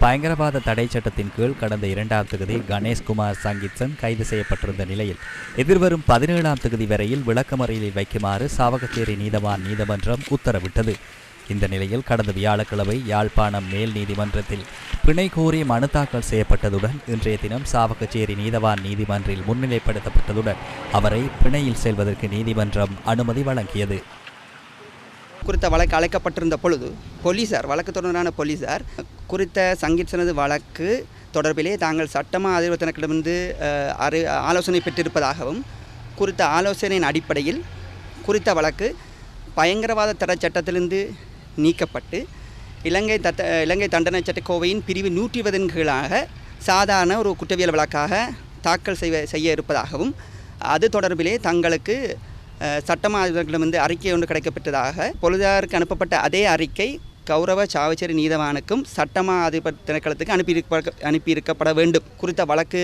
பயங்கரவாத தடை சட்டத்தின் கீழ் கடந்த 2ஆம் தேதி கணேஷ்குமார் சங்கீத்சன் கைது செய்யப்பட்டிருந்த நிலையில் எதிர்வரும் 17ஆம் தேதி வரையில் விளக்கமறியலில் வைக்குமாறு சாவகச்சேரி நீதமன்றம் உத்தரவிட்டது. இந்த நிலையில் கடந்த வியாழக்கிழமை யாழ்ப்பாணம் மேல் நீதிமன்றத்தில் பிணை கோரி மனு தாக்கல் செய்யப்பட்டதுடன் இன்றைய தினம் சாவகச்சேரி நீதிமன்றில் முன்னிலைப்படுத்தப்பட்டதுடன் அவரை பிணையில் செல்வதற்கு நீதிமன்றம் அனுமதி வழங்கியது. குறித்த வழக்கு அழைக்கப்பட்டிருந்த பொழுது வழக்கு தொடர்பான போலீசார் குறித்த சங்கீத்சனது வழக்கு தொடர்பிலே தாங்கள் சட்டமா அதிபர்களிடமிருந்து ஆலோசனை பெற்றிருப்பதாகவும் குறித்த ஆலோசனையின் அடிப்படையில் குறித்த வழக்கு பயங்கரவாத தடை சட்டத்திலிருந்து நீக்கப்பட்டு இலங்கை தண்டனை சட்டக்கோவையின் பிரிவு 120 கீழாக சாதாரண ஒரு குற்றவியல் வழக்காக தாக்கல் செய்ய இருப்பதாகவும் அது தொடர்பிலே தங்களுக்கு சட்டமா அதிபர்களிடமிருந்து அறிக்கை ஒன்று கிடைக்கப்பட்டதாக பொலிசாருக்கு அனுப்பப்பட்ட அதே அறிக்கை கௌரவ சாவகச்சேரி நீதவானுக்கும் சட்டமா அதிபர் திணைக்களத்துக்கு அனுப்பியிருக்கப்பட வேண்டும். குறித்த வழக்கு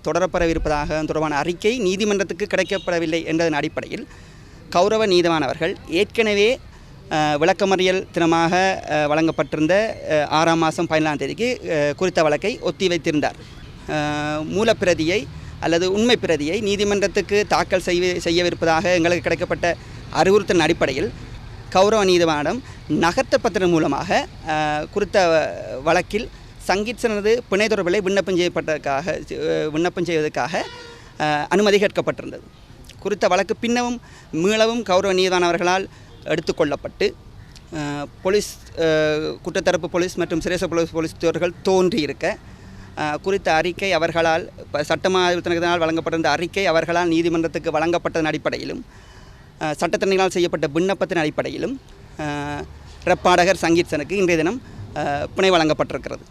தொடரப்படவிருப்பதாக தொடர்பான அறிக்கை நீதிமன்றத்துக்கு கிடைக்கப்படவில்லை என்பதன் அடிப்படையில் கௌரவ நீதவான் அவர்கள் ஏற்கனவே விளக்கமறியல் தினமாக வழங்கப்பட்டிருந்த 6ஆம் மாதம் 17ஆம் தேதிக்கு குறித்த வழக்கை ஒத்தி வைத்திருந்தார். மூலப்பிரதியை அல்லது உண்மை பிரதியை நீதிமன்றத்துக்கு தாக்கல் செய்யவிருப்பதாக எங்களுக்கு கிடைக்கப்பட்ட அறிவுறுத்தல் அடிப்படையில் கௌரவ நீதிவானிடம் நகர்த்தப்பத்திரம் மூலமாக குறித்த வழக்கில் சங்கீத்சனது பிணை தொடர்பிலே விண்ணப்பம் செய்வதற்காக அனுமதி கேட்கப்பட்டிருந்தது. குறித்த வழக்கு பின்னவும் மீளவும் கௌரவ நீதிவான் அவர்களால் எடுத்துக்கொள்ளப்பட்டு போலீஸ் குற்றத்தரப்பு போலீஸ் மற்றும் சிரேச போலீஸ் தோன்றியிருக்க குறித்த அறிக்கை அவர்களால் சட்டமா அதிபர்களினால் வழங்கப்பட்டிருந்த அறிக்கை அவர்களால் நீதிமன்றத்துக்கு வழங்கப்பட்டதன் அடிப்படையிலும் சட்டத்தரணிகளால் செய்யப்பட்ட விண்ணப்பத்தின் அடிப்படையிலும் ரெப்பாடகர் சங்கீத்சனுக்கு இன்றைய தினம் பிணை வழங்கப்பட்டிருக்கிறது.